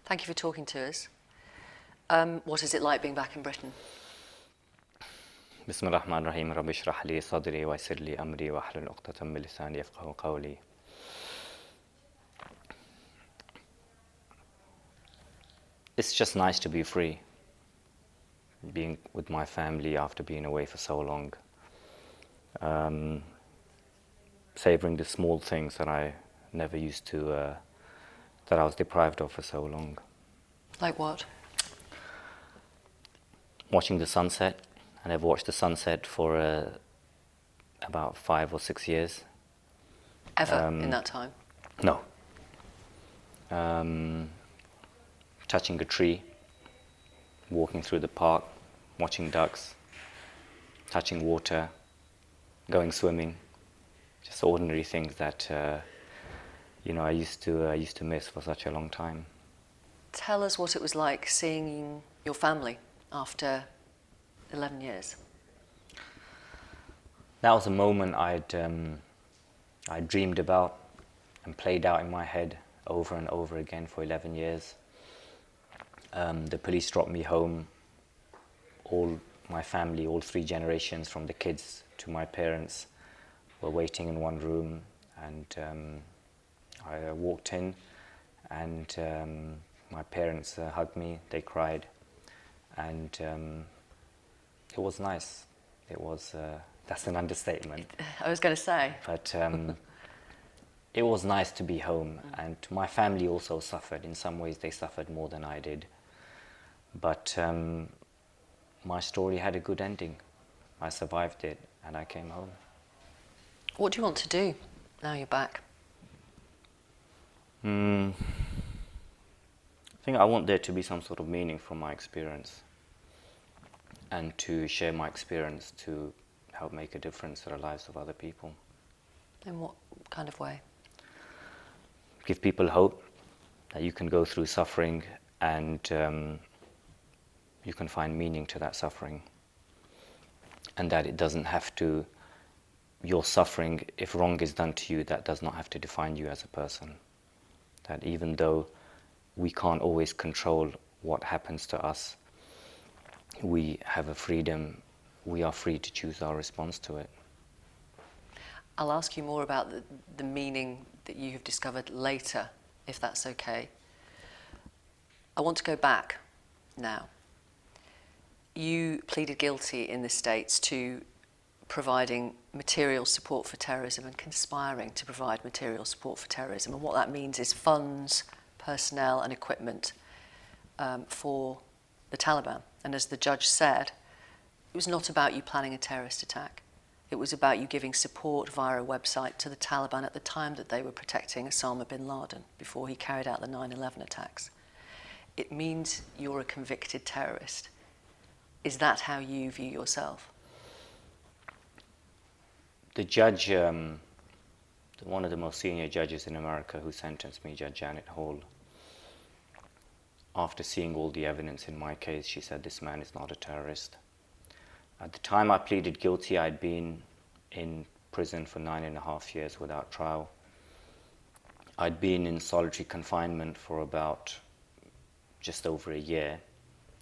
Thank you for talking to us. What is it like being back in Britain? بسم الله الرحمن الرحيم رب اشرح لي صدري ويسر لي أمري واحلل عقدة من لساني يفقهوا قولي. It's just nice to be free, being with my family after being away for so long, savoring the small things that I never used to, that I was deprived of for so long. Like what? Watching the sunset. I never watched the sunset for about 5 or 6 years. Ever in that time? No. Touching a tree, walking through the park, watching ducks, touching water, going swimming, just ordinary things that I used to miss for such a long time. Tell us what it was like seeing your family after 11 years. That was a moment I dreamed about and played out in my head over and over again for 11 years. The police dropped me home. All my family, all 3 generations, from the kids to my parents, were waiting in one room, and I walked in, and my parents hugged me. They cried, and it was nice. It was that's an understatement. I was going to say. But it was nice to be home, and my family also suffered. In some ways, they suffered more than I did. But my story had a good ending. I survived it, and I came home. What do you want to do now you're back? I think I want there to be some sort of meaning from my experience, and to share my experience to help make a difference in the lives of other people. In what kind of way? Give people hope that you can go through suffering, and you can find meaning to that suffering, and that it doesn't have to, your suffering, if wrong is done to you, that does not have to define you as a person. That even though we can't always control what happens to us, we have a freedom, we are free to choose our response to it. I'll ask you more about the meaning that you have discovered later, if that's okay. I want to go back now. You pleaded guilty in the States to providing material support for terrorism and conspiring to provide material support for terrorism. And what that means is funds, personnel and equipment for the Taliban. And as the judge said, it was not about you planning a terrorist attack. It was about you giving support via a website to the Taliban at the time that they were protecting Osama bin Laden before he carried out the 9/11 attacks. It means you're a convicted terrorist. Is that how you view yourself? The judge, one of the most senior judges in America who sentenced me, Judge Janet Hall, after seeing all the evidence in my case, she said, this man is not a terrorist. At the time I pleaded guilty, I'd been in prison for 9.5 years without trial. I'd been in solitary confinement for about just over a year.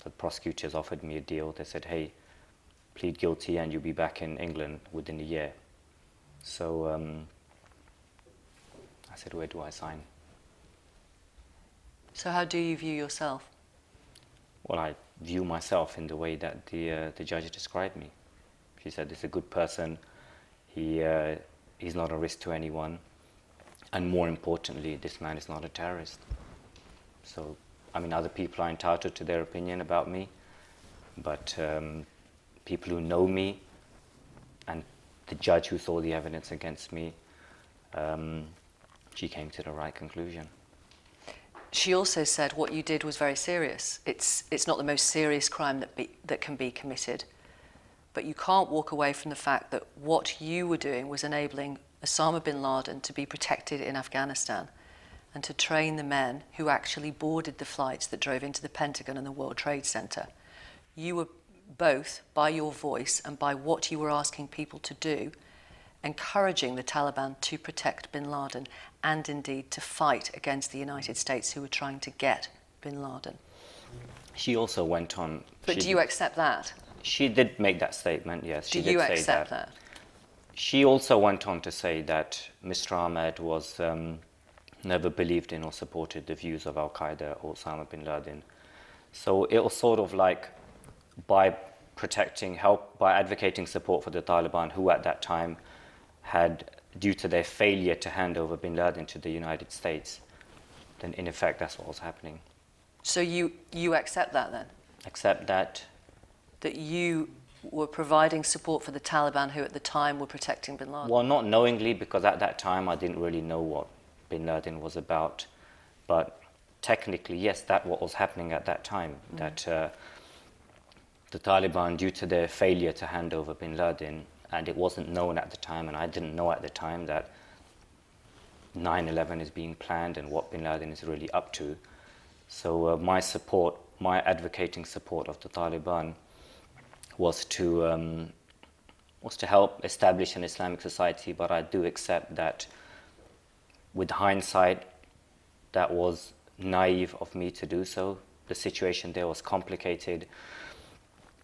The prosecutors offered me a deal. They said, hey, plead guilty and you'll be back in England within a year. So I said, where do I sign? So how do you view yourself? Well, I view myself in the way that the judge described me. She said, he's a good person, he's not a risk to anyone, and more importantly, this man is not a terrorist. So, I mean, other people are entitled to their opinion about me, but people who know me, and the judge who saw the evidence against me, she came to the right conclusion. She also said what you did was very serious. It's not the most serious crime that can be committed, but you can't walk away from the fact that what you were doing was enabling Osama bin Laden to be protected in Afghanistan and to train the men who actually boarded the flights that drove into the Pentagon and the World Trade Center. You were both, by your voice and by what you were asking people to do, encouraging the Taliban to protect bin Laden and indeed to fight against the United States who were trying to get bin Laden. She also went on... But do you accept that? She did make that statement, yes. Do you accept that? She also went on to say that Mr. Ahmad was never believed in or supported the views of Al-Qaeda or Osama bin Laden. So it was sort of like by advocating support for the Taliban, who at that time had, due to their failure to hand over bin Laden to the United States, then in effect that's what was happening. So you accept that then? Accept that? That you were providing support for the Taliban, who at the time were protecting bin Laden? Well, not knowingly, because at that time I didn't really know what bin Laden was about. But technically, yes, that's what was happening at that time, that the Taliban, due to their failure to hand over bin Laden, and it wasn't known at the time, and I didn't know at the time that 9/11 is being planned and what bin Laden is really up to. So my advocating support of the Taliban was to help establish an Islamic society, but I do accept that with hindsight, that was naive of me to do so. The situation there was complicated.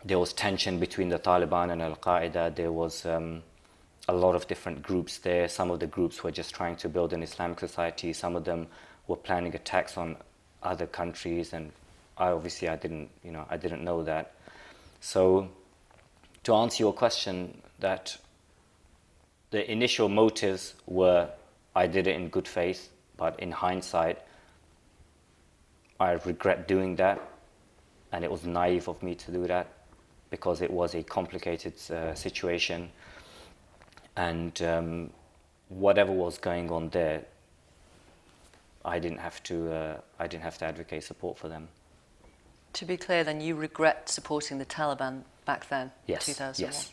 There was tension between the Taliban and Al-Qaeda. There was a lot of different groups there. Some of the groups were just trying to build an Islamic society. Some of them were planning attacks on other countries, and I didn't know that. So to answer your question, that the initial motives were I did it in good faith, but in hindsight, I regret doing that, and it was naive of me to do that because it was a complicated situation, and whatever was going on there, I didn't have to advocate support for them. To be clear, then, you regret supporting the Taliban back then, yes, 2001? Yes.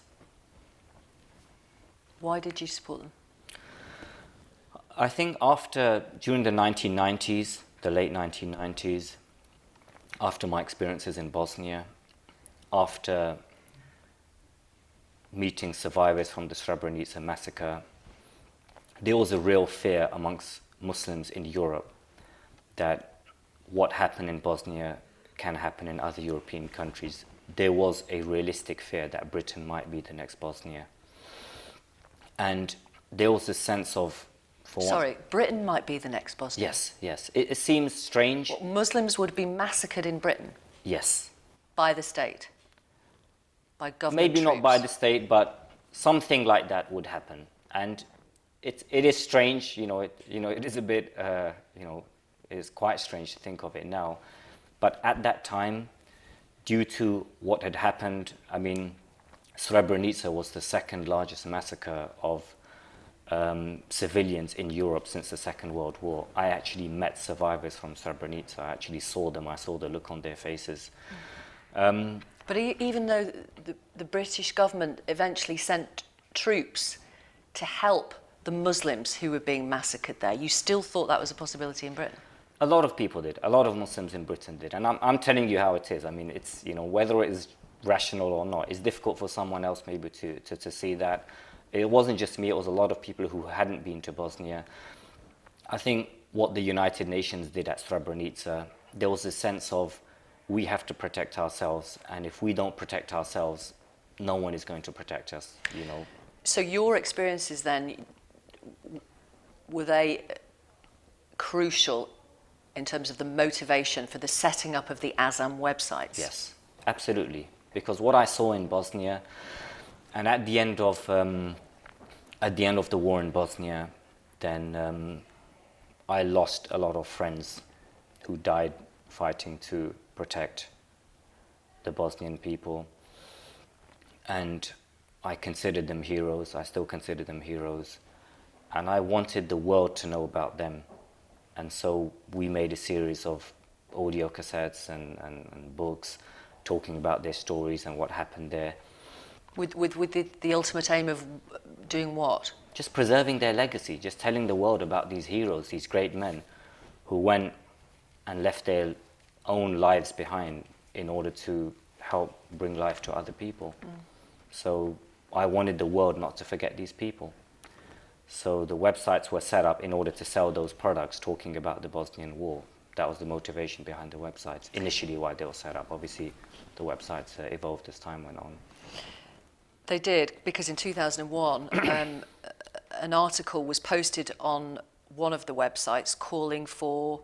Why did you support them? I think during the 1990s, the late 1990s, after my experiences in Bosnia, after meeting survivors from the Srebrenica massacre, there was a real fear amongst Muslims in Europe that what happened in Bosnia can happen in other European countries. There was a realistic fear that Britain might be the next Bosnia. And there was a sense of... Britain might be the next Bosnia? Yes. It seems strange. Well, Muslims would be massicered in Britain? Yes. By the state? By government Maybe troops? not by the state, but something like that would happen. And it is strange, it is a bit, it is quite strange to think of it now. But at that time, due to what had happened, Srebrenica was the second largest massacre of civilians in Europe since the Second World War. I actually met survivors from Srebrenica. I actually saw them. I saw the look on their faces. But even though the British government eventually sent troops to help the Muslims who were being massacred there, you still thought that was a possibility in Britain? A lot of people did. A lot of Muslims in Britain did. And I'm telling you how it is. It's, whether it is rational or not, it's difficult for someone else maybe to see that. It wasn't just me, it was a lot of people who hadn't been to Bosnia. I think what the United Nations did at Srebrenica, there was a sense of we have to protect ourselves, and if we don't protect ourselves, no one is going to protect us, So your experiences then, were they crucial in terms of the motivation for the setting up of the Azzam websites? Yes, absolutely. Because what I saw in Bosnia, and at the end of the war in Bosnia, then I lost a lot of friends who died fighting to protect the Bosnian people. And I considered them heroes. I still consider them heroes. And I wanted the world to know about them. And so we made a series of audio cassettes and books talking about their stories and what happened there. With the ultimate aim of doing what? Just preserving their legacy, just telling the world about these heroes, these great men who went and left their own lives behind in order to help bring life to other people. So I wanted the world not to forget these people. So the websites were set up in order to sell those products talking about the Bosnian War. That was the motivation behind the websites, initially why they were set up. Obviously, the websites evolved as time went on. They did, because in 2001, an article was posted on one of the websites calling for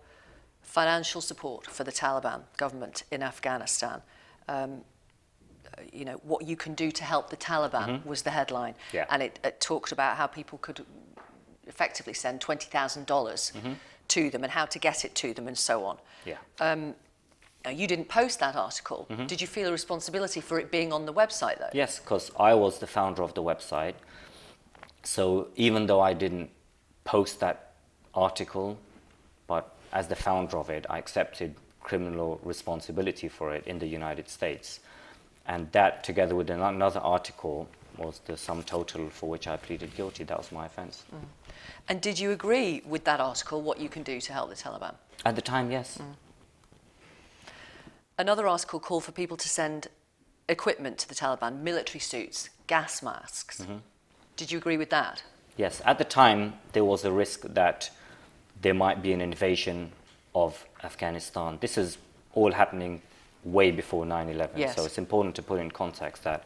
financial support for the Taliban government in Afghanistan. You know, what you can do to help the Taliban was the headline. Yeah. And it talked about how people could effectively send $20,000 to them and how to get it to them and so on. Yeah. Now, you didn't post that article. Did you feel a responsibility for it being on the website, though? Yes, because I was the founder of the website. So even though I didn't post that article, but as the founder of it, I accepted criminal responsibility for it in the United States. And that, together with another article, was the sum total for which I pleaded guilty. That was my offence. And did you agree with that article, what you can do to help the Taliban? At the time, yes. Another article called for people to send equipment to the Taliban, military suits, gas masks. Did you agree with that? Yes, at the time, there was a risk that there might be an invasion of Afghanistan. This is all happening way before 9/11, Yes. so it's important to put in context that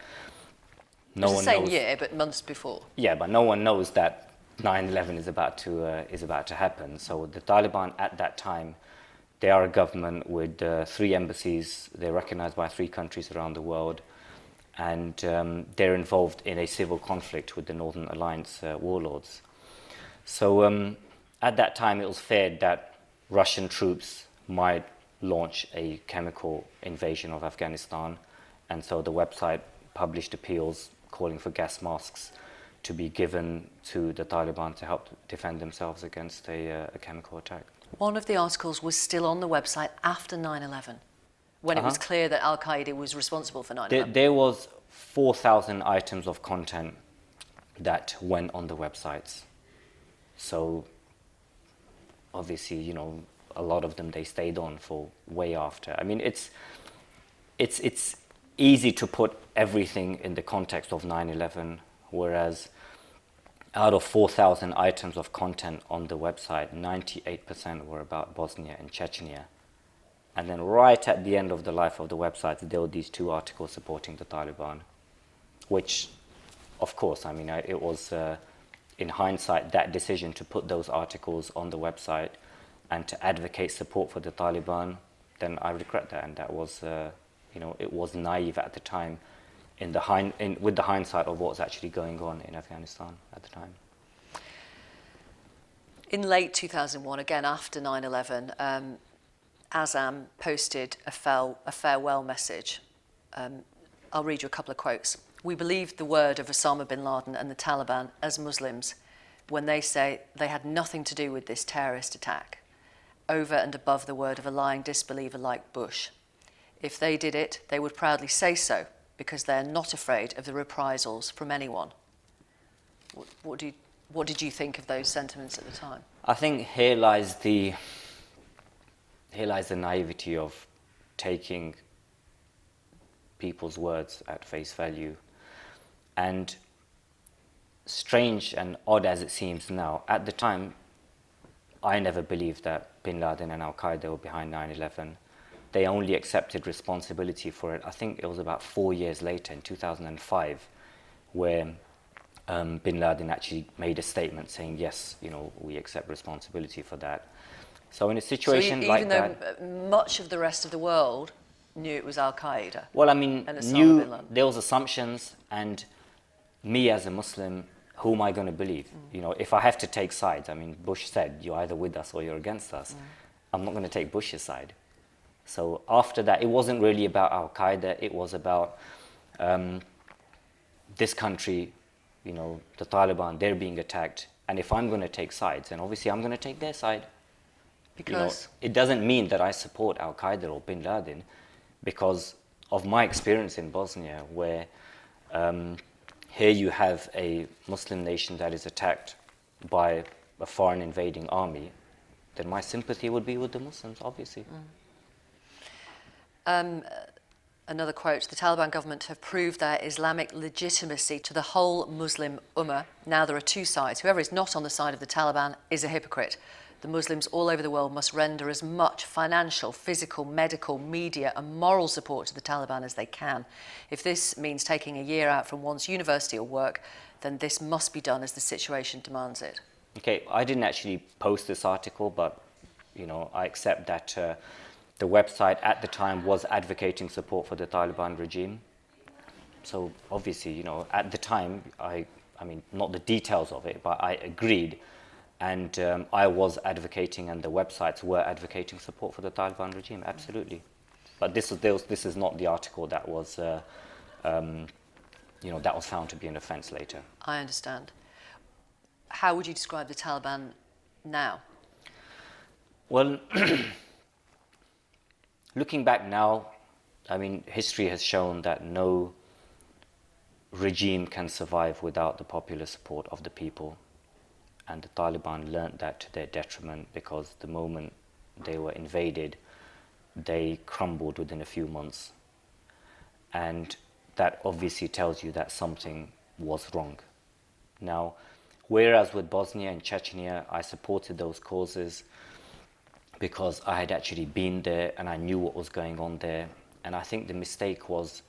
It no was one the same knows. year, but months before. Yeah, but no one knows that 9/11 is about to happen. So the Taliban at that time, they are a government with 3 embassies. They're recognized by 3 countries around the world, and they're involved in a civil conflict with the Northern Alliance warlords. So at that time, it was feared that Russian troops might launch a chemical invasion of Afghanistan, and so the website published appeals calling for gas masks to be given to the Taliban to help defend themselves against a chemical attack. One of the articles was still on the website after 9/11, when it was clear that Al-Qaeda was responsible for 9/11. There was 4,000 items of content that went on the websites. So obviously, you know, a lot of them, they stayed on for way after. I mean, it's easy to put everything in the context of 9/11, whereas out of 4,000 items of content on the website, 98% were about Bosnia and Chechnya. And then right at the end of the life of the website, there were these 2 articles supporting the Taliban, which, of course, I mean, it was, in hindsight, that decision to put those articles on the website and to advocate support for the Taliban, then I regret that. And that was, you know, it was naive at the time with the hindsight of what was actually going on in Afghanistan at the time. In late 2001, again after 9/11, Azzam posted a farewell message. I'll read you a couple of quotes. "We believe the word of Osama bin Laden and the Taliban as Muslims when they say they had nothing to do with this terrorist attack, over and above the word of a lying disbeliever like Bush. If they did it, they would proudly say so, because they are not afraid of the reprisals from anyone." What did you think of those sentiments at the time? I think here lies the naivety of taking people's words at face value. And strange and odd as it seems now, at the time, I never believed that bin Laden and Al-Qaeda were behind 9/11. They only accepted responsibility for it. I think it was about 4 years later, in 2005, where bin Laden actually made a statement saying, yes, you know, we accept responsibility for that. So in a situation like that... Even though much of the rest of the world knew it was Al-Qaeda? Well, I mean, knew there was assumptions, and me as a Muslim, who am I going to believe? You know, if I have to take sides, I mean, Bush said, you're either with us or you're against us. I'm not going to take Bush's side. So after that, it wasn't really about Al-Qaeda, it was about this country, you know, the Taliban, they're being attacked. And if I'm going to take sides, then obviously I'm going to take their side. Because? You know, it doesn't mean that I support Al-Qaeda or bin Laden, because of my experience in Bosnia, where here you have a Muslim nation that is attacked by a foreign invading army, then my sympathy would be with the Muslims, obviously. Another quote, "The Taliban government have proved their Islamic legitimacy to the whole Muslim ummah. Now there are 2 sides. Whoever is not on the side of the Taliban is a hypocrite. the Muslims all over the world must render as much financial, physical, medical, media and moral support to the Taliban as they can. If this means taking a year out from one's university or work, then this must be done as the situation demands it. Okay, I didn't actually post this article, but I accept that the website at the time was advocating support for the Taliban regime. So obviously, at the time, I mean, not the details of it, but I agreed, and I was advocating, and the websites were advocating support for the Taliban regime. Absolutely, but this is not the article that was, that was found to be an offence later. I understand. How would you describe the Taliban now? Well, looking back now, I mean, history has shown that no regime can survive without the popular support of the people. And the Taliban learnt that to their detriment, because the moment they were invaded, they crumbled within a few months. And that obviously tells you that something was wrong. Now, whereas with Bosnia and Chechnya, I supported those causes because I had actually been there and I knew what was going on there. And I think the mistake was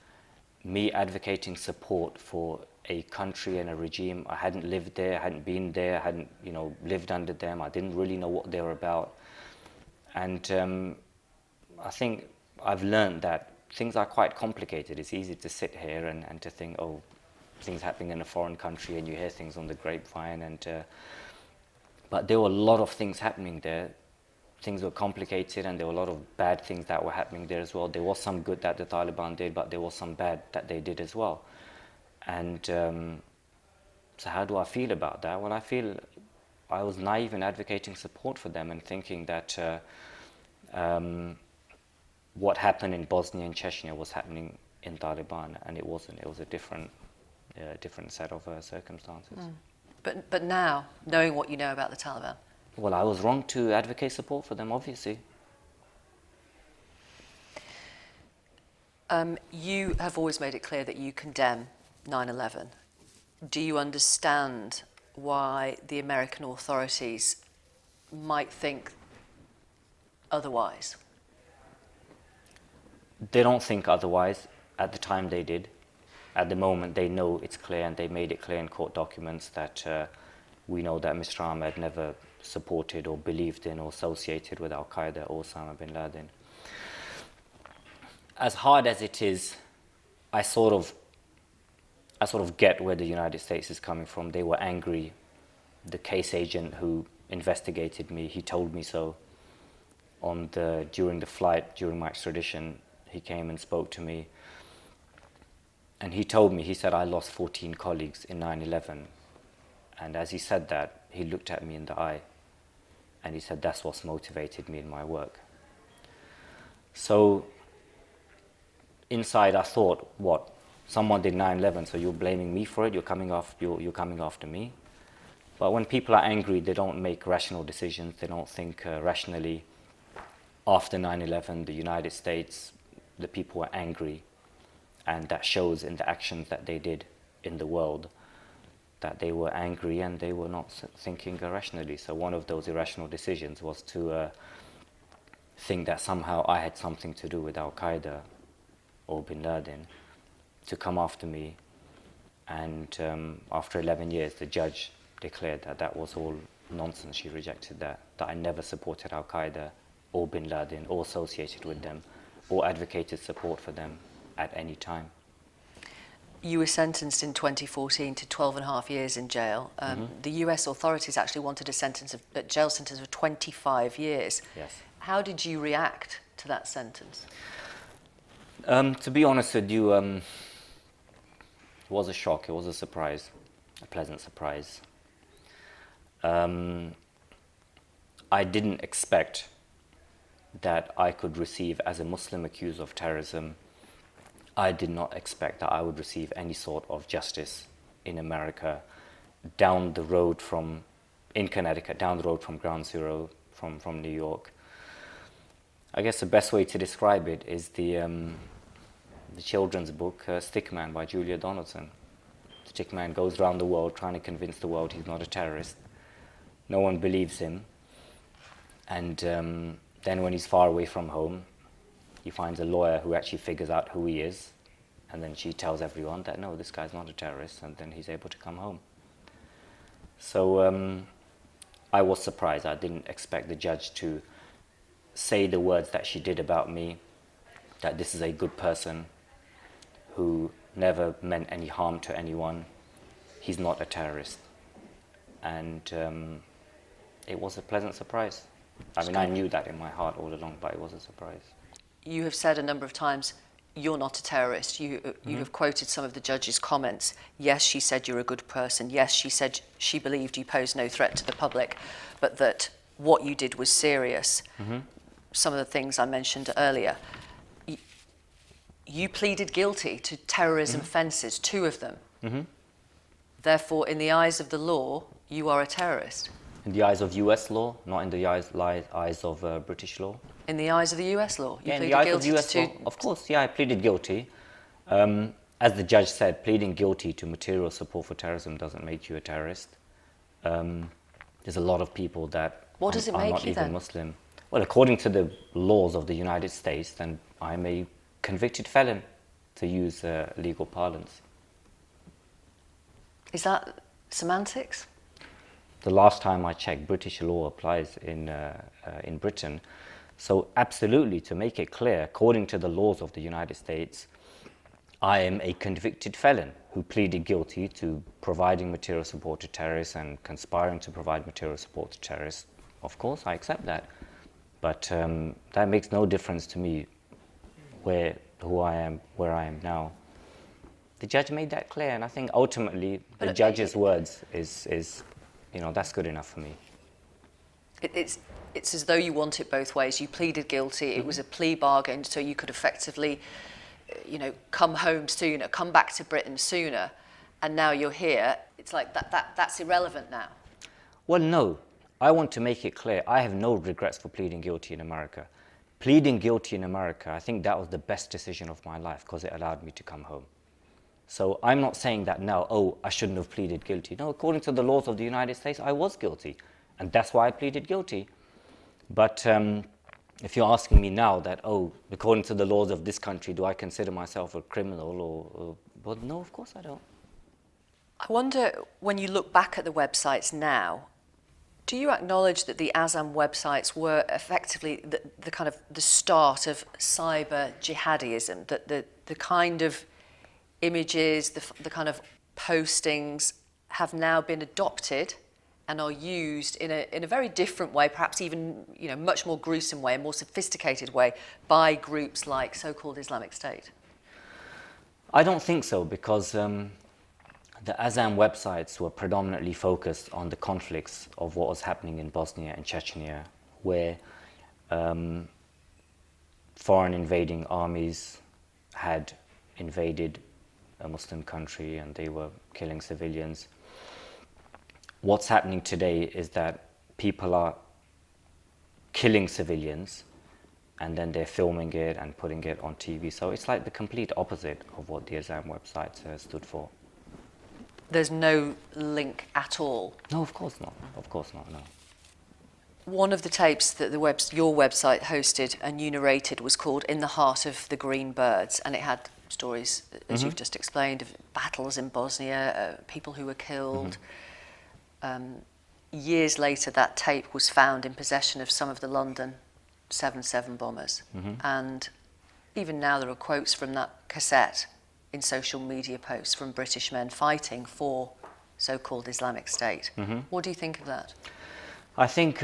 me advocating support for a country and a regime. I hadn't lived there, I hadn't been there, I hadn't lived under them. I didn't really know what they were about. And I think I've learned that things are quite complicated. It's easy to sit here and to think, oh, things happening in a foreign country, and you hear things on the grapevine. But there were a lot of things happening there. Things were complicated, and there were a lot of bad things that were happening there as well. There was some good that the Taliban did, but there was some bad that they did as well. And so how do I feel about that? Well, I feel I was naive in advocating support for them and thinking that what happened in Bosnia and Chechnya was happening in Taliban, and it wasn't. It was a different set of circumstances. But now, knowing what you know about the Taliban? Well, I was wrong to advocate support for them, obviously. You have always made it clear that you condemn 9/11. Do you understand why the American authorities might think otherwise? They don't think otherwise. At the time they did. At the moment they know it's clear, and they made it clear in court documents that we know that Mr. Ahmad never supported or believed in or associated with Al-Qaeda or Osama bin Laden. As hard as it is, I sort of get where the United States is coming from. They were angry. The case agent who investigated me, he told me so. During the flight, during my extradition, he came and spoke to me. And he told me, he said, I lost 14 colleagues in 9/11. And as he said that, he looked at me in the eye. And he said, that's what's motivated me in my work. So inside I thought, what? Someone did 9/11, so you're blaming me for it? You're coming after me? But when people are angry, they don't make rational decisions. They don't think rationally. After 9/11, the United States, the people were angry. And that shows in the actions that they did in the world, that they were angry and they were not thinking rationally. So one of those irrational decisions was to think that somehow I had something to do with Al-Qaeda or bin Laden, to come after me. And after 11 years, the judge declared that that was all nonsense. She rejected that I never supported Al-Qaeda or bin Laden or associated with them or advocated support for them at any time. You were sentenced in 2014 to 12.5 years in jail. The US authorities actually wanted a jail sentence of 25 years. Yes. How did you react to that sentence? To be honest with you, it was a shock, it was a surprise, a pleasant surprise. I didn't expect that I could receive, as a Muslim accused of terrorism, I did not expect that I would receive any sort of justice in America, down the road in Connecticut, down the road from Ground Zero, from New York. I guess the best way to describe it is the children's book, Stickman by Julia Donaldson. Stickman goes around the world trying to convince the world he's not a terrorist. No one believes him. And then when he's far away from home, he finds a lawyer who actually figures out who he is, and then she tells everyone that, no, this guy's not a terrorist, and then he's able to come home. So I was surprised. I didn't expect the judge to say the words that she did about me, that this is a good person who never meant any harm to anyone. He's not a terrorist. And it was a pleasant surprise. I mean, I knew that in my heart all along, but it was a surprise. You have said a number of times, you're not a terrorist. You have quoted some of the judge's comments. Yes, she said you're a good person. Yes, she said she believed you posed no threat to the public, but that what you did was serious. Some of the things I mentioned earlier. You pleaded guilty to terrorism offences, 2 of them. Therefore, in the eyes of the law, you are a terrorist. In the eyes of US law, not in the eyes of British law. In the eyes of the US law, you Yeah, in pleaded the eyes guilty of US to law, of course, yeah, I pleaded guilty. As the judge said, pleading guilty to material support for terrorism doesn't make you a terrorist. There's a lot of people that What does it make not you even then? Muslim. Well, according to the laws of the United States, then I'm a convicted felon, to use legal parlance. Is that semantics? The last time I checked, British law applies in Britain. So absolutely, to make it clear, according to the laws of the United States, I am a convicted felon who pleaded guilty to providing material support to terrorists and conspiring to provide material support to terrorists. Of course, I accept that. But that makes no difference to me who I am, where I am now. The judge made that clear, and I think ultimately the judge's words is, that's good enough for me. It's as though you want it both ways. You pleaded guilty. It was a plea bargain, so you could effectively, come home sooner, come back to Britain sooner, and now you're here. It's like that's irrelevant now. Well, no. I want to make it clear, I have no regrets for pleading guilty in America. Pleading guilty in America, I think that was the best decision of my life because it allowed me to come home. So I'm not saying that now, I shouldn't have pleaded guilty. No, according to the laws of the United States, I was guilty. And that's why I pleaded guilty. But if you're asking me now that, according to the laws of this country, do I consider myself a criminal well, no, of course I don't. I wonder, when you look back at the websites now, do you acknowledge that the Azzam websites were effectively the kind of the start of cyber jihadism, that the kind of images, the kind of postings have now been adopted and are used in a very different way, perhaps even much more gruesome way, a more sophisticated way, by groups like so-called Islamic State? I don't think so, because the Azzam websites were predominantly focused on the conflicts of what was happening in Bosnia and Chechnya, where foreign invading armies had invaded a Muslim country and they were killing civilians. What's happening today is that people are killing civilians and then they're filming it and putting it on TV. So it's like the complete opposite of what the Azzam website stood for. There's no link at all? No, of course not. Of course not, no. One of the tapes that your website hosted and you narrated was called In the Heart of the Green Birds, and it had stories, as you've just explained, of battles in Bosnia, people who were killed. Years later, that tape was found in possession of some of the London 7/7 bombers. And even now there are quotes from that cassette in social media posts from British men fighting for so-called Islamic State. What do you think of that? I think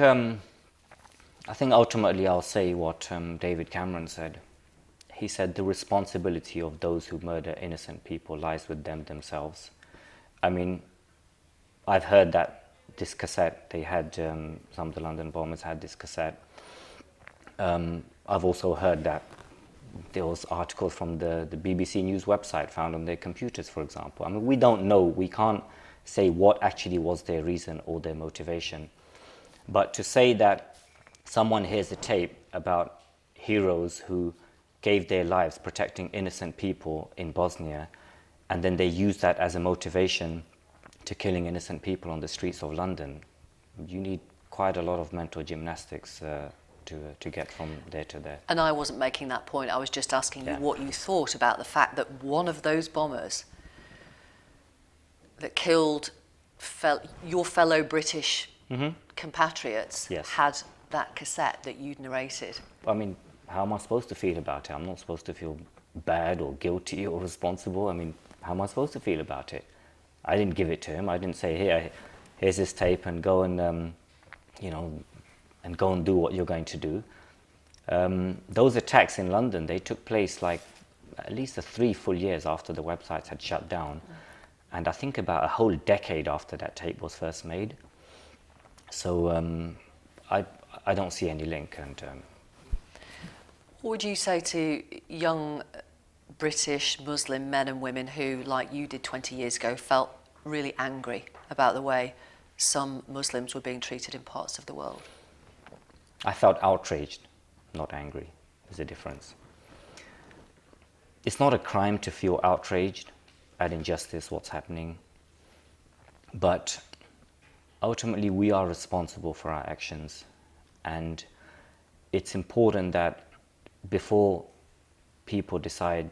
ultimately I'll say what David Cameron said. He said the responsibility of those who murder innocent people lies with them themselves. I mean, I've heard that this cassette, they had, some of the London bombers had this cassette. I've also heard that there was articles from the BBC News website found on their computers, for example. I mean, we don't know, we can't say what actually was their reason or their motivation. But to say that someone hears a tape about heroes who gave their lives protecting innocent people in Bosnia, and then they use that as a motivation to killing innocent people on the streets of London, you need quite a lot of mental gymnastics to get from there to there. And I wasn't making that point. I was just asking you Yeah. what you thought about the fact that one of those bombers that killed your fellow British compatriots Yes. had that cassette that you'd narrated. I mean, how am I supposed to feel about it? I'm not supposed to feel bad or guilty or responsible. I mean, how am I supposed to feel about it? I didn't give it to him. I didn't say, here's this tape and go and, and go and do what you're going to do. Those attacks in London, they took place like at least 3 full years after the websites had shut down. And I think about a whole decade after that tape was first made. So I don't see any link. And what would you say to young British Muslim men and women who, like you did 20 years ago, felt really angry about the way some Muslims were being treated in parts of the world? I felt outraged, not angry. There's a difference. It's not a crime to feel outraged at injustice, what's happening. But ultimately, we are responsible for our actions. And it's important that before people decide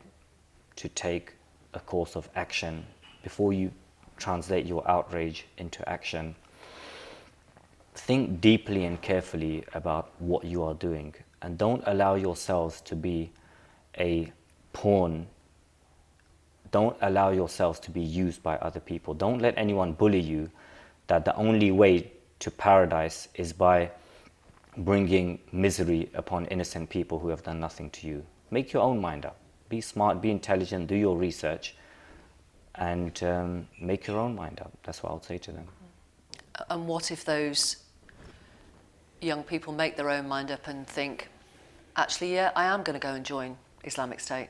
to take a course of action, before you translate your outrage into action, think deeply and carefully about what you are doing, and don't allow yourselves to be a pawn. Don't allow yourselves to be used by other people. Don't let anyone bully you that the only way to paradise is by bringing misery upon innocent people who have done nothing to you. Make your own mind up. Be smart, be intelligent, do your research, and make your own mind up. That's what I'll say to them. And what if those young people make their own mind up and think, actually, yeah, I am going to go and join Islamic State?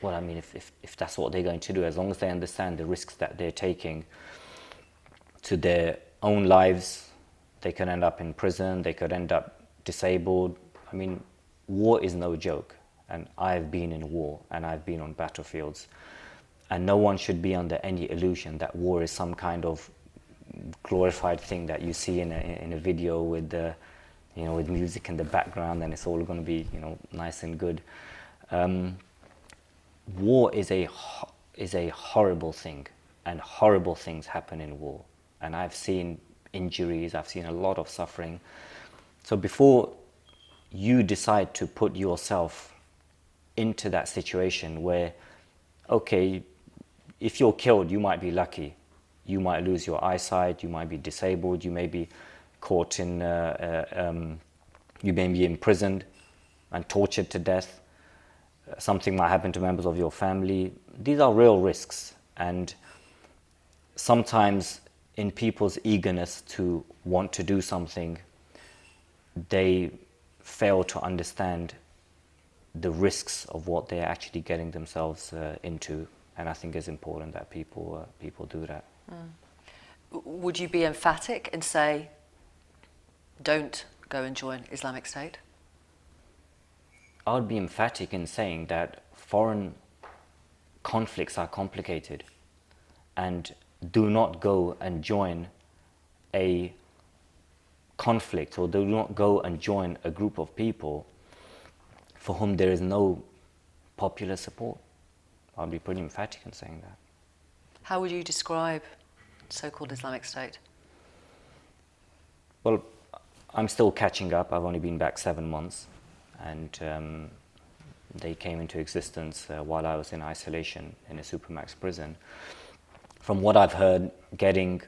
Well, I mean, if that's what they're going to do, as long as they understand the risks that they're taking to their own lives, they could end up in prison, they could end up disabled. I mean, war is no joke. And I've been in war, and I've been on battlefields. And no one should be under any illusion that war is some kind of glorified thing that you see in a video with with music in the background, and it's all going to be nice and good. War is a horrible thing, and horrible things happen in war. And I've seen injuries, I've seen a lot of suffering. So before you decide to put yourself into that situation where, okay, if you're killed, you might be lucky. You might lose your eyesight, you might be disabled, you may be caught in, you may be imprisoned and tortured to death. Something might happen to members of your family. These are real risks. And sometimes in people's eagerness to want to do something, they fail to understand the risks of what they're actually getting themselves into. And I think it's important that people do that. Would you be emphatic and say, don't go and join Islamic State? I would be emphatic in saying that foreign conflicts are complicated, and do not go and join a conflict, or do not go and join a group of people for whom there is no popular support. I'll be pretty emphatic in saying that. How would you describe so-called Islamic State? Well, I'm still catching up. I've only been back 7 months, and they came into existence while I was in isolation in a supermax prison. From what I've heard, getting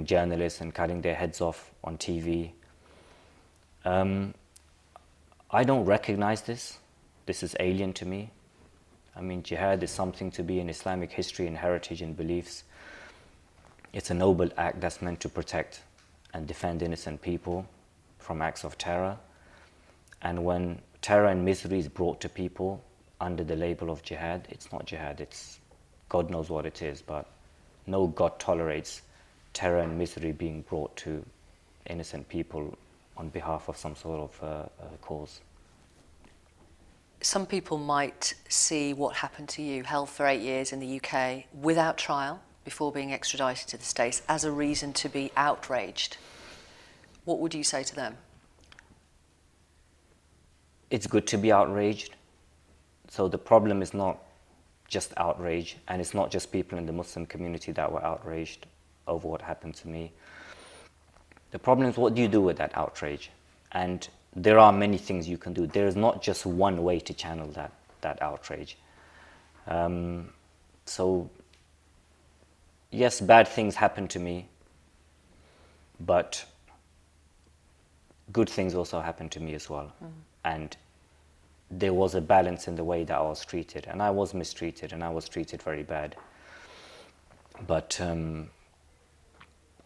journalists and cutting their heads off on TV, I don't recognize this. This is alien to me. I mean, jihad is something to be in Islamic history and heritage and beliefs. It's a noble act that's meant to protect and defend innocent people from acts of terror. And when terror and misery is brought to people under the label of jihad, it's not jihad, it's God knows what it is, but no God tolerates terror and misery being brought to innocent people on behalf of some sort of cause. Some people might see what happened to you, held for 8 years in the UK without trial, before being extradited to the States as a reason to be outraged, what would you say to them? It's good to be outraged. So the problem is not just outrage, and it's not just people in the Muslim community that were outraged over what happened to me. The problem is, what do you do with that outrage? And there are many things you can do. There is not just one way to channel that outrage. So yes, bad things happen to me, but good things also happen to me as well. And there was a balance in the way that I was treated, and I was mistreated, and I was treated very bad. But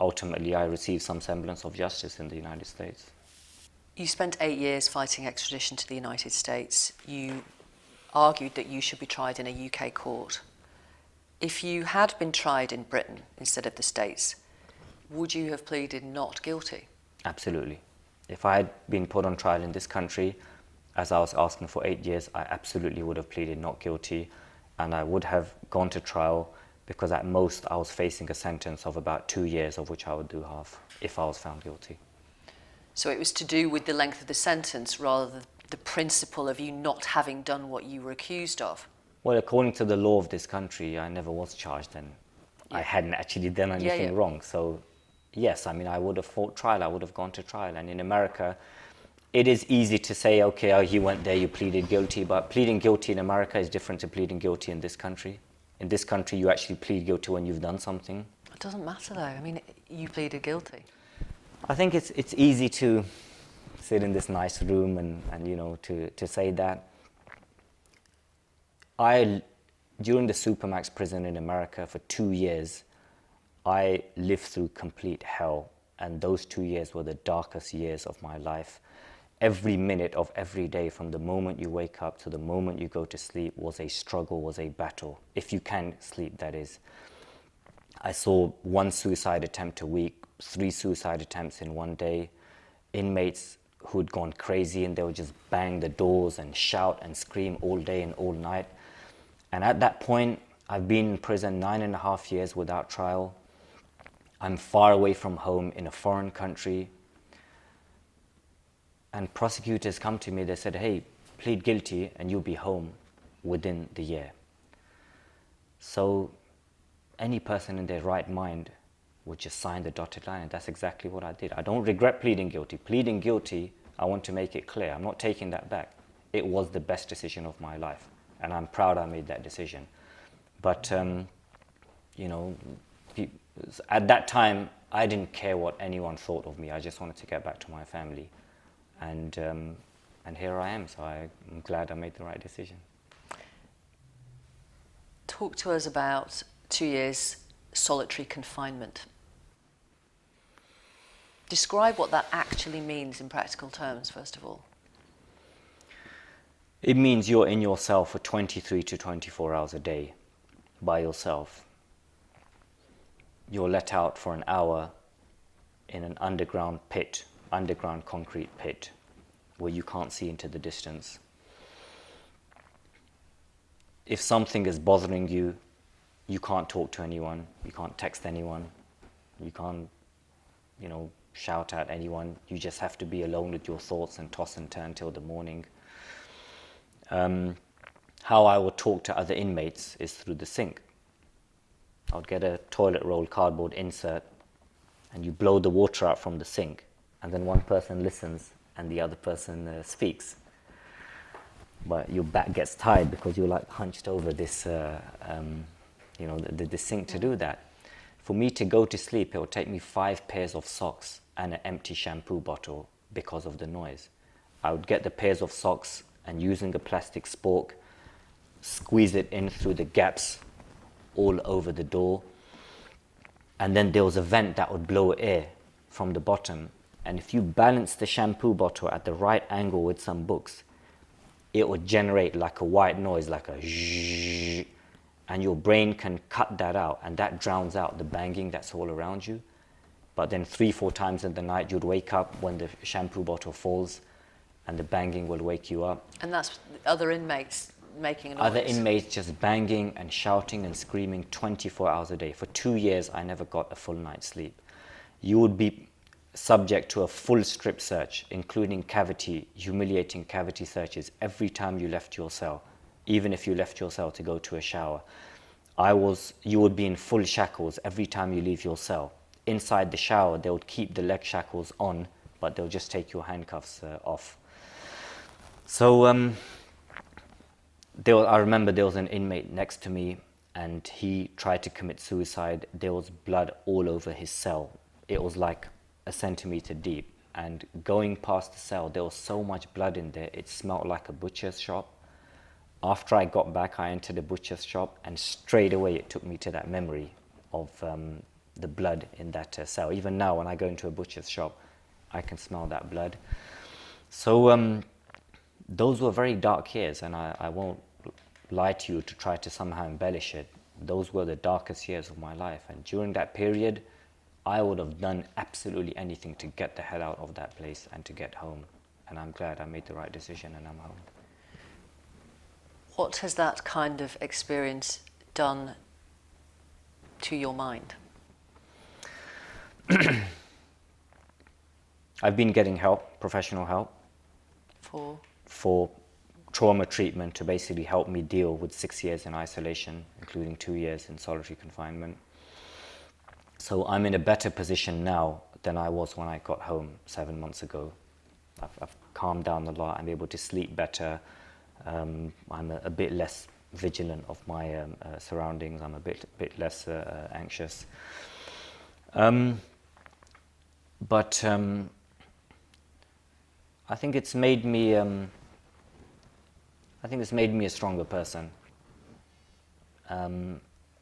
ultimately, I received some semblance of justice in the United States. You spent 8 years fighting extradition to the United States. You argued that you should be tried in a UK court. If you had been tried in Britain instead of the States, would you have pleaded not guilty? Absolutely. If I had been put on trial in this country, as I was asking for 8 years, I absolutely would have pleaded not guilty, and I would have gone to trial, because at most I was facing a sentence of about 2 years, of which I would do half if I was found guilty. So it was to do with the length of the sentence rather than the principle of you not having done what you were accused of? Well, according to the law of this country, I never was charged, and I hadn't actually done anything wrong. So yes, I mean, I would have fought trial, I would have gone to trial. And in America, it is easy to say, okay, oh, you went there, you pleaded guilty, but pleading guilty in America is different to pleading guilty in this country. In this country, you actually plead guilty when you've done something. It doesn't matter though. I mean, you pleaded guilty. I think it's easy to sit in this nice room and you know, to say that. During the Supermax prison in America for 2 years, I lived through complete hell, and those 2 years were the darkest years of my life. Every minute of every day, from the moment you wake up to the moment you go to sleep, was a struggle, was a battle. If you can sleep, that is. I saw 1 suicide attempt a week, 3 suicide attempts in one day. Inmates who had gone crazy, and they would just bang the doors and shout and scream all day and all night. And at that point, I've been in prison 9.5 years without trial. I'm far away from home in a foreign country. And prosecutors come to me, they said, hey, plead guilty and you'll be home within the year. So any person in their right mind would just sign the dotted line, and that's exactly what I did. I don't regret pleading guilty. Pleading guilty, I want to make it clear, I'm not taking that back. It was the best decision of my life, and I'm proud I made that decision. But, you know, at that time, I didn't care what anyone thought of me. I just wanted to get back to my family. And here I am, so I'm glad I made the right decision. Talk to us about 2 years solitary confinement. Describe what that actually means in practical terms, first of all. It means you're in your cell for 23 to 24 hours a day by yourself. You're let out for an hour in an underground pit, underground concrete pit, where you can't see into the distance. If something is bothering you, you can't talk to anyone, you can't text anyone, you can't, you know, shout at anyone. You just have to be alone with your thoughts and toss and turn till the morning. How I would talk to other inmates is through the sink. I would get a toilet roll cardboard insert, and you blow the water out from the sink, and then one person listens and the other person speaks. But your back gets tired because you're like hunched over this, you know, the sink to do that. For me to go to sleep, it would take me 5 pairs of socks and an empty shampoo bottle because of the noise. I would get the pairs of socks and, using a plastic spork, squeeze it in through the gaps all over the door. And then there was a vent that would blow air from the bottom. And if you balance the shampoo bottle at the right angle with some books, it would generate like a white noise, like a zzzz, and your brain can cut that out, and that drowns out the banging that's all around you. But then 3-4 times in the night, you'd wake up when the shampoo bottle falls, and the banging will wake you up. And that's other inmates making a noise? Other inmates just banging and shouting and screaming 24 hours a day. For 2 years, I never got a full night's sleep. You would be subject to a full strip search, including humiliating cavity searches every time you left your cell, even if you left your cell to go to a shower. You would be in full shackles every time you leave your cell. Inside the shower, they would keep the leg shackles on, but they'll just take your handcuffs off. So I remember there was an inmate next to me, and he tried to commit suicide. There was blood all over his cell. It was like a centimeter deep, and going past the cell, there was so much blood in there, it smelled like a butcher's shop. After I got back, I entered a butcher's shop, and straight away it took me to that memory of the blood in that cell. Even now, when I go into a butcher's shop, I can smell that blood. So those were very dark years, and I won't lie to you to try to somehow embellish it. Those were the darkest years of my life, and during that period, I would have done absolutely anything to get the hell out of that place and to get home. And I'm glad I made the right decision and I'm home. What has that kind of experience done to your mind? I've been getting help, professional help. For trauma treatment, to basically help me deal with 6 years in isolation, including 2 years in solitary confinement. So I'm in a better position now than I was when I got home 7 months ago. I've calmed down a lot. I'm able to sleep better. I'm a bit less vigilant of my surroundings. I'm a bit less anxious. But I think it's made me. I think it's made me a stronger person.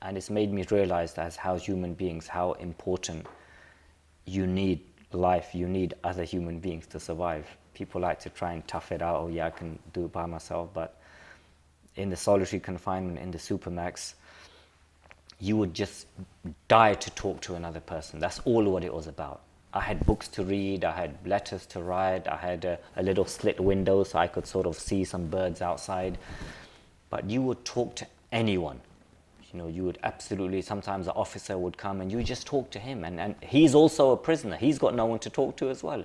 And it's made me realize as how human beings, how important you need life, you need other human beings to survive. People like to try and tough it out, oh yeah, I can do it by myself, but in the solitary confinement, in the supermax, you would just die to talk to another person. That's all what it was about. I had books to read, I had letters to write, I had a little slit window so I could sort of see some birds outside. But you would talk to anyone. You know, you would absolutely, sometimes an officer would come and you just talk to him, and he's also a prisoner. He's got no one to talk to as well.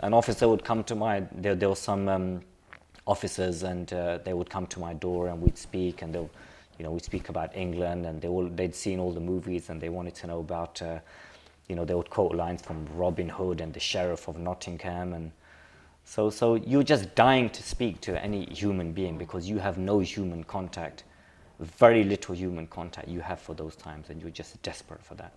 An officer would come to there were some officers, and they would come to my door and we'd speak, and we'd speak about England, and they'd seen all the movies and they wanted to know about, they would quote lines from Robin Hood and the Sheriff of Nottingham, and so you're just dying to speak to any human being because you have no human contact. Very little human contact you have for those times, and you're just desperate for that.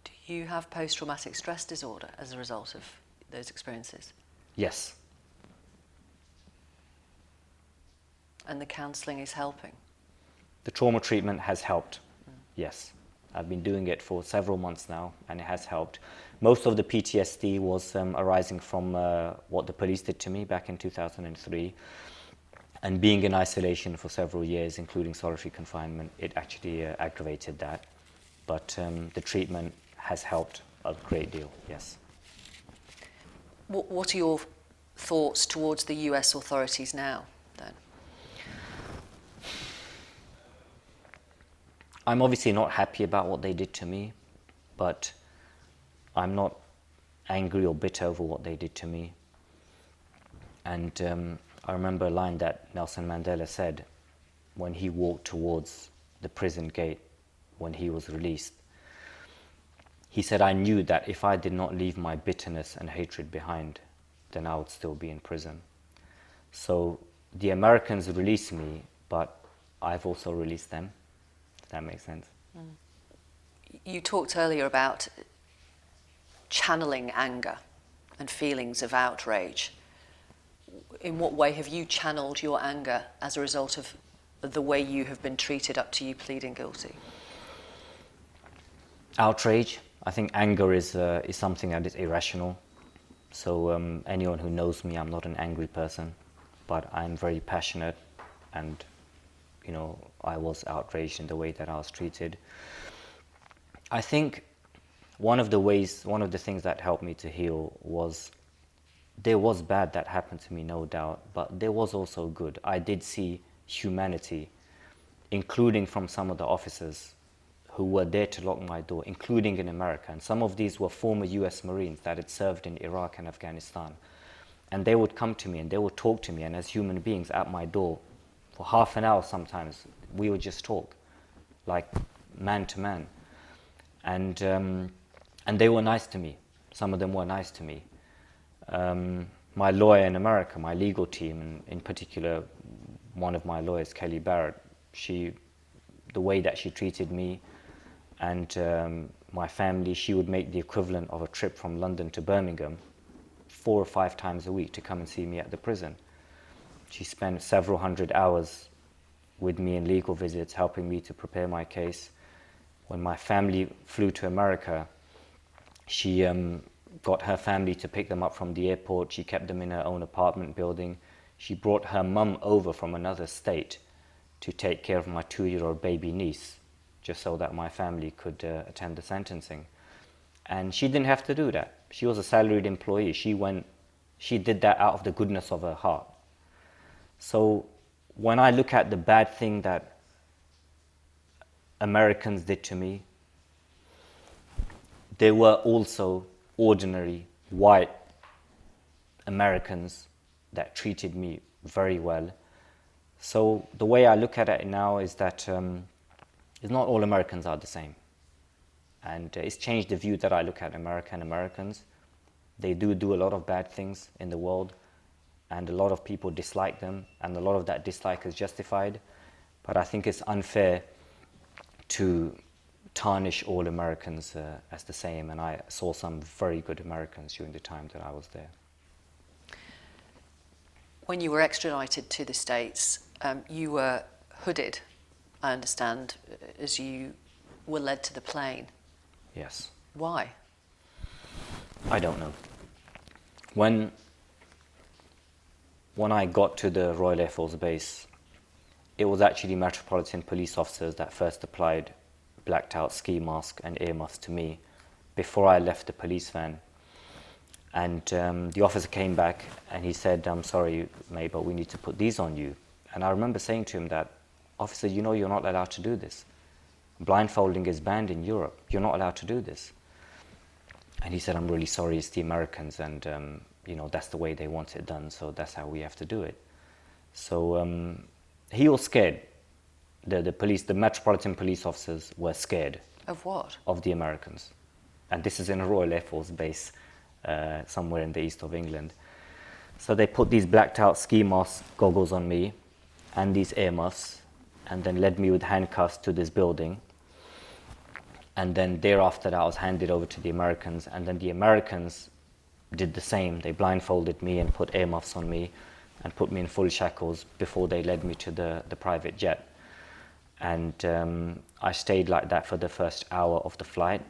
Do you have post-traumatic stress disorder as a result of those experiences? Yes. And the counselling is helping? The trauma treatment has helped, yes. I've been doing it for several months now, and it has helped. Most of the PTSD was arising from what the police did to me back in 2003. And being in isolation for several years, including solitary confinement, it actually aggravated that. But the treatment has helped a great deal, yes. What are your thoughts towards the US authorities now, then? I'm obviously not happy about what they did to me, but I'm not angry or bitter over what they did to me. And I remember a line that Nelson Mandela said when he walked towards the prison gate when he was released. He said, I knew that if I did not leave my bitterness and hatred behind, then I would still be in prison. So the Americans released me, but I've also released them. Does that make sense? You talked earlier about channeling anger and feelings of outrage. In what way have you channeled your anger as a result of the way you have been treated up to you pleading guilty? Outrage. I think anger is something that is irrational. So anyone who knows me, I'm not an angry person, but I'm very passionate, and I was outraged in the way that I was treated. I think one of the things that helped me to heal was there was bad that happened to me, no doubt, but there was also good. I did see humanity, including from some of the officers who were there to lock my door, including in America. And some of these were former US Marines that had served in Iraq and Afghanistan. And they would come to me and they would talk to me, and as human beings at my door, for half an hour sometimes, we would just talk, like man to man. And they were nice to me. Some of them were nice to me. My lawyer in America, my legal team, and in particular, one of my lawyers, Kelly Barrett, the way that she treated me and my family, she would make the equivalent of a trip from London to Birmingham 4 or 5 times a week to come and see me at the prison. She spent several hundred hours with me in legal visits, helping me to prepare my case. When my family flew to America, she got her family to pick them up from the airport. She kept them in her own apartment building. She brought her mum over from another state to take care of my 2-year-old baby niece, just so that my family could attend the sentencing. And she didn't have to do that. She was a salaried employee. She did that out of the goodness of her heart. So when I look at the bad thing that Americans did to me, there were also ordinary white Americans that treated me very well. So the way I look at it now is that it's not all Americans are the same. And it's changed the view that I look at America and Americans. They do a lot of bad things in the world, and a lot of people dislike them, and a lot of that dislike is justified. But I think it's unfair to tarnish all Americans as the same, and I saw some very good Americans during the time that I was there. When you were extradited to the States, you were hooded, I understand, as you were led to the plane. Yes. Why? I don't know. When I got to the Royal Air Force Base, it was actually Metropolitan Police officers that first applied blacked out ski mask and earmuffs to me before I left the police van. And the officer came back and he said, "I'm sorry, mate, but we need to put these on you." And I remember saying to him that, "Officer, you know you're not allowed to do this. Blindfolding is banned in Europe. You're not allowed to do this." And he said, "I'm really sorry, it's the Americans, and that's the way they want it done, so that's how we have to do it." So he was scared. The Metropolitan Police officers were scared. Of what? Of the Americans. And this is in a Royal Air Force base somewhere in the east of England. So they put these blacked out ski mask goggles on me and these earmuffs, and then led me with handcuffs to this building. And then thereafter I was handed over to the Americans, and then the Americans did the same. They blindfolded me and put earmuffs on me and put me in full shackles before they led me to the private jet. And I stayed like that for the first hour of the flight.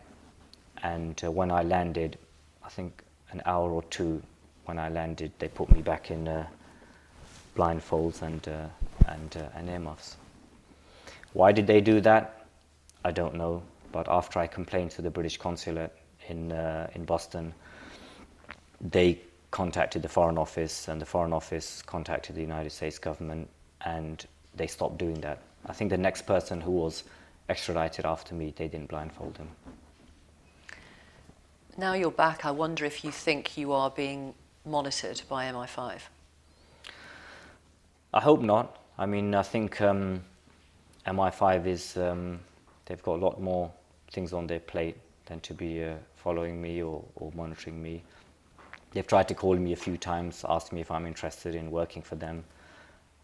And when I landed, I think an hour or two when I landed, they put me back in blindfolds and earmuffs. Why did they do that? I don't know. But after I complained to the British consulate in Boston, they contacted the Foreign Office, and the Foreign Office contacted the United States government, and they stopped doing that. I think the next person who was extradited after me, they didn't blindfold him. Now you're back, I wonder if you think you are being monitored by MI5? I hope not. I mean, I think MI5 is, they've got a lot more things on their plate than to be following me or monitoring me. They've tried to call me a few times, asked me if I'm interested in working for them,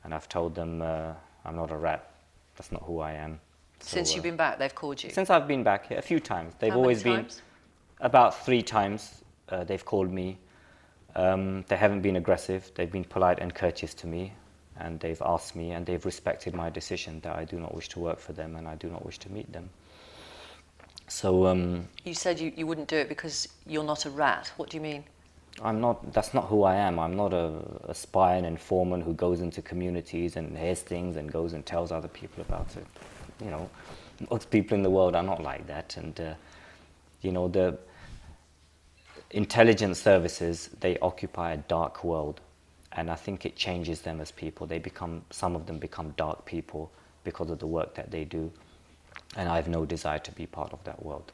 and I've told them I'm not a rat. That's not who I am. So, Since you've been back, they've called you? Since I've been back, yeah, a few times. They've How always many been times? about 3 times. They've called me. They haven't been aggressive. They've been polite and courteous to me, and they've asked me, and they've respected my decision that I do not wish to work for them and I do not wish to meet them. So you said you wouldn't do it because you're not a rat. What do you mean? I'm not. That's not who I am. I'm not a spy and informant who goes into communities and hears things and goes and tells other people about it. You know, most people in the world are not like that. And intelligence services, they occupy a dark world, and I think it changes them as people. Some of them become dark people because of the work that they do, and I have no desire to be part of that world.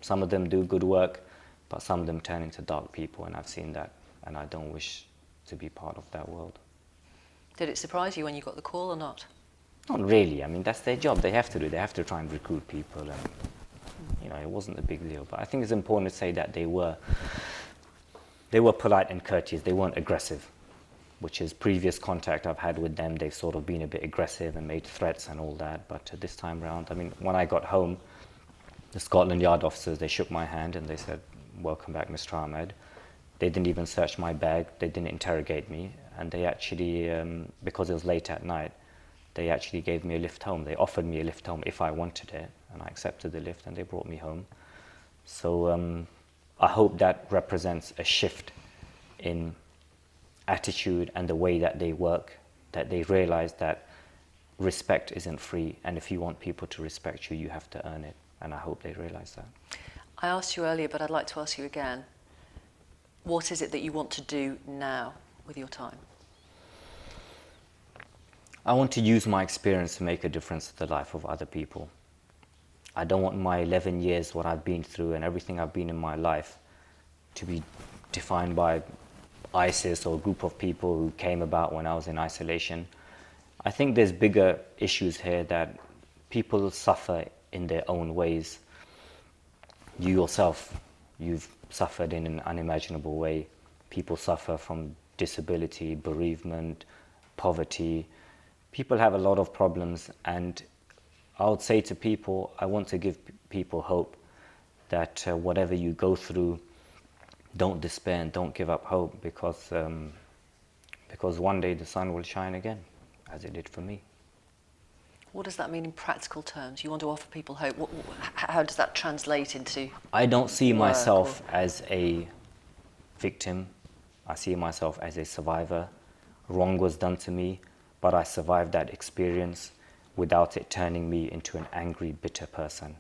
Some of them do good work, but some of them turn into dark people, and I've seen that, and I don't wish to be part of that world. Did it surprise you when you got the call or not? Not really. I mean, that's their job. They have to do. They have to try and recruit people, and it wasn't a big deal. But I think it's important to say that they were polite and courteous. They weren't aggressive, which is previous contact I've had with them. They've sort of been a bit aggressive and made threats and all that. But this time round, I mean, when I got home, the Scotland Yard officers, they shook my hand and they said, "Welcome back, Mr. Ahmad." They didn't even search my bag. They didn't interrogate me. And they actually, because it was late at night, they actually gave me a lift home. They offered me a lift home if I wanted it, and I accepted the lift, and they brought me home. So I hope that represents a shift in attitude and the way that they work, that they realize that respect isn't free, and if you want people to respect you, you have to earn it, and I hope they realize that. I asked you earlier, but I'd like to ask you again. What is it that you want to do now with your time? I want to use my experience to make a difference to the life of other people. I don't want my 11 years, what I've been through and everything I've been in my life, to be defined by ISIS or a group of people who came about when I was in isolation. I think there's bigger issues here, that people suffer in their own ways. You yourself, you've suffered in an unimaginable way. People suffer from disability, bereavement, poverty. People have a lot of problems, and I would say to people, I want to give people hope that whatever you go through, don't despair and don't give up hope, because one day the sun will shine again, as it did for me. What does that mean in practical terms? You want to offer people hope. How does that translate into I don't see work myself or... as a victim. I see myself as a survivor. Wrong was done to me, but I survived that experience without it turning me into an angry, bitter person.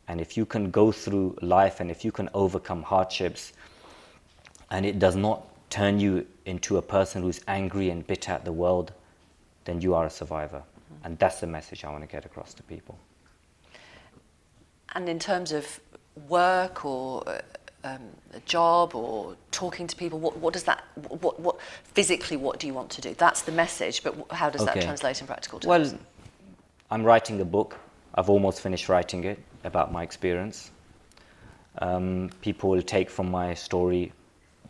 And if you can go through life and if you can overcome hardships and it does not turn you into a person who's angry and bitter at the world, then you are a survivor. And that's the message I want to get across to people. And in terms of work or a job or talking to people, what does that, physically, what do you want to do? That's the message, but how does that translate in practical terms? Well, I'm writing a book. I've almost finished writing it, about my experience. People will take from my story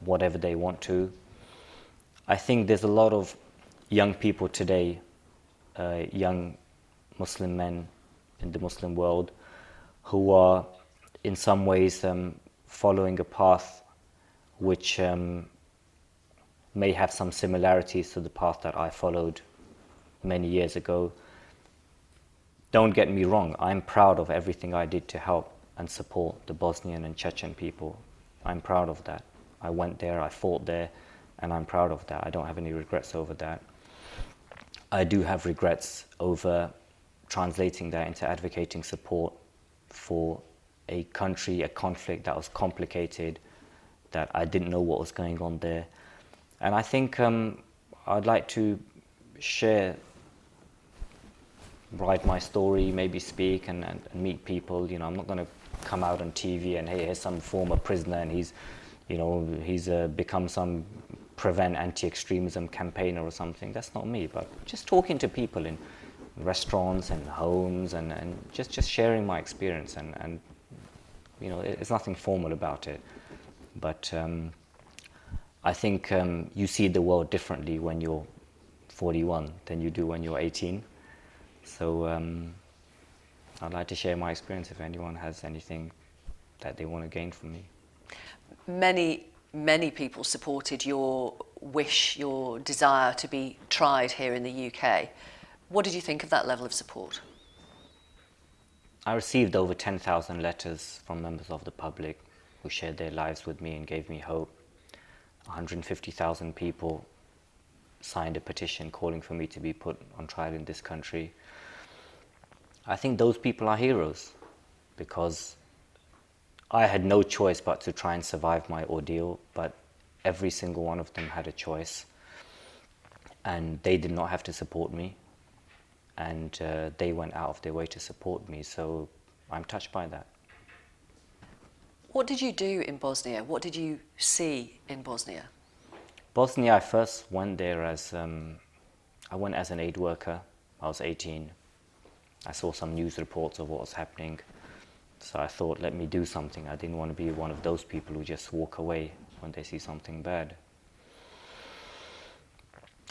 whatever they want to. I think there's a lot of young people today, young Muslim men in the Muslim world, who are in some ways following a path which may have some similarities to the path that I followed many years ago. Don't get me wrong, I'm proud of everything I did to help and support the Bosnian and Chechen people. I'm proud of that. I went there, I fought there, and I'm proud of that. I don't have any regrets over that. I do have regrets over translating that into advocating support for a country, a conflict that was complicated, that I didn't know what was going on there. And I think I'd like to write my story, maybe speak and meet people. I'm not going to come out on TV and, hey, here's some former prisoner and he's become some prevent anti-extremism campaigner or something. That's not me, but just talking to people in restaurants and homes and just sharing my experience and it's nothing formal about it. But I think you see the world differently when you're 41 than you do when you're 18. So I'd like to share my experience if anyone has anything that they want to gain from me. Many people supported your wish, your desire to be tried here in the UK. What did you think of that level of support? I received over 10,000 letters from members of the public who shared their lives with me and gave me hope. 150,000 people signed a petition calling for me to be put on trial in this country. I think those people are heroes because I had no choice but to try and survive my ordeal, but every single one of them had a choice, and they did not have to support me, and they went out of their way to support me, so I'm touched by that. What did you do in Bosnia? What did you see in Bosnia? Bosnia, I first went there as, I went as an aid worker. I was 18. I saw some news reports of what was happening. So I thought, let me do something. I didn't want to be one of those people who just walk away when they see something bad.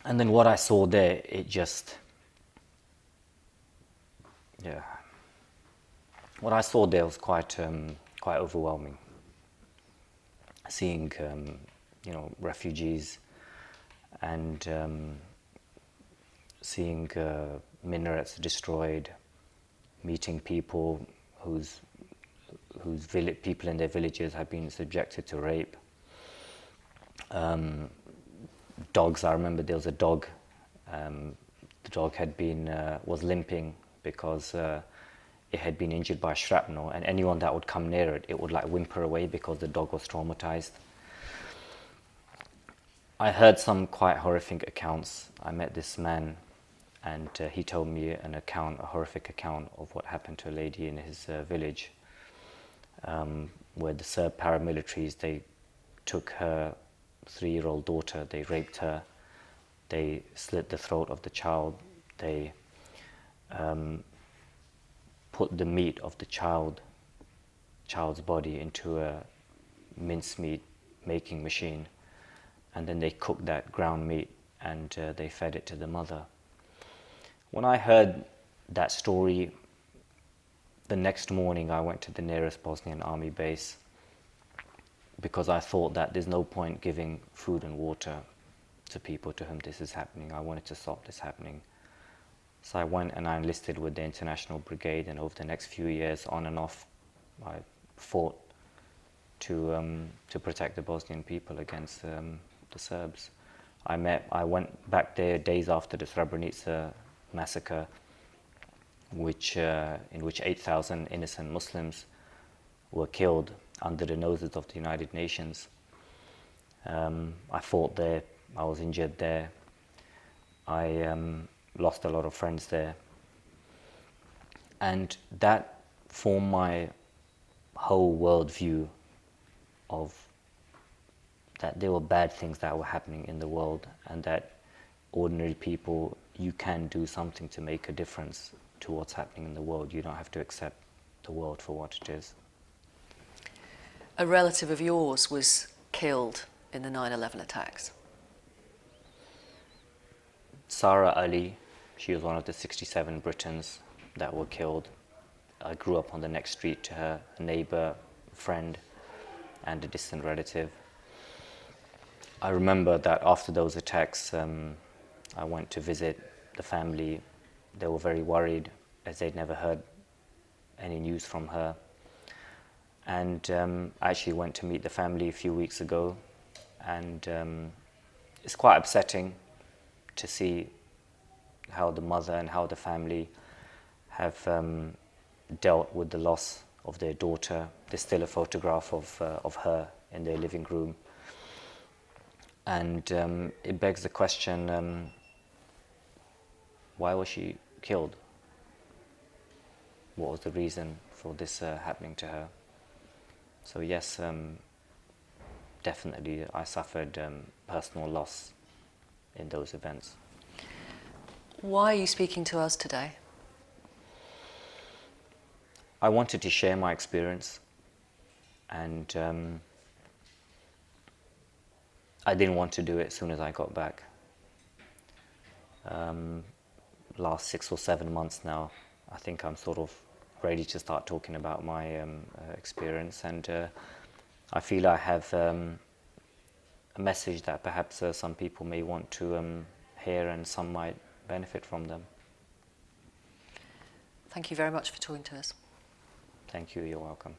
And then what I saw there, it just, yeah. What I saw there was quite overwhelming. Seeing, refugees and seeing minarets destroyed, meeting people whose people in their villages had been subjected to rape. Dogs, I remember there was a dog. The dog was limping because it had been injured by shrapnel, and anyone that would come near it, it would like whimper away because the dog was traumatized. I heard some quite horrific accounts. I met this man, and he told me a horrific account of what happened to a lady in his village, where the Serb paramilitaries, they took her 3-year-old daughter, they raped her, they slit the throat of the child, they put the meat of the child's body into a mincemeat making machine, and then they cooked that ground meat and they fed it to the mother. When I heard that story, the next morning I went to the nearest Bosnian army base, because I thought that there's no point giving food and water to people to whom this is happening. I wanted to stop this happening. So I went and I enlisted with the International Brigade, and over the next few years, on and off, I fought to protect the Bosnian people against the Serbs. I went back there days after the Srebrenica massacre, in which 8,000 innocent Muslims were killed under the noses of the United Nations. I fought there. I was injured there. I lost a lot of friends there, and that formed my whole worldview of that there were bad things that were happening in the world, and that ordinary people, you can do something to make a difference to what's happening in the world. You don't have to accept the world for what it is. A relative of yours was killed in the 9/11 attacks. Sarah Ali, she was one of the 67 Britons that were killed. I grew up on the next street to her, a neighbour, friend, and a distant relative. I remember that after those attacks, I went to visit the family. They were very worried, as they'd never heard any news from her. And I actually went to meet the family a few weeks ago, and it's quite upsetting to see how the mother and how the family have dealt with the loss of their daughter. There's still a photograph of her in their living room. And it begs the question, why was she killed? What was the reason for this happening to her? So yes, definitely I suffered personal loss in those events. Why are you speaking to us today? I wanted to share my experience, and I didn't want to do it as soon as I got back. Last 6 or 7 months now, I think I'm sort of ready to start talking about my experience, and I feel I have a message that perhaps some people may want to hear, and some might benefit from them. Thank you very much for talking to us. Thank you, you're welcome.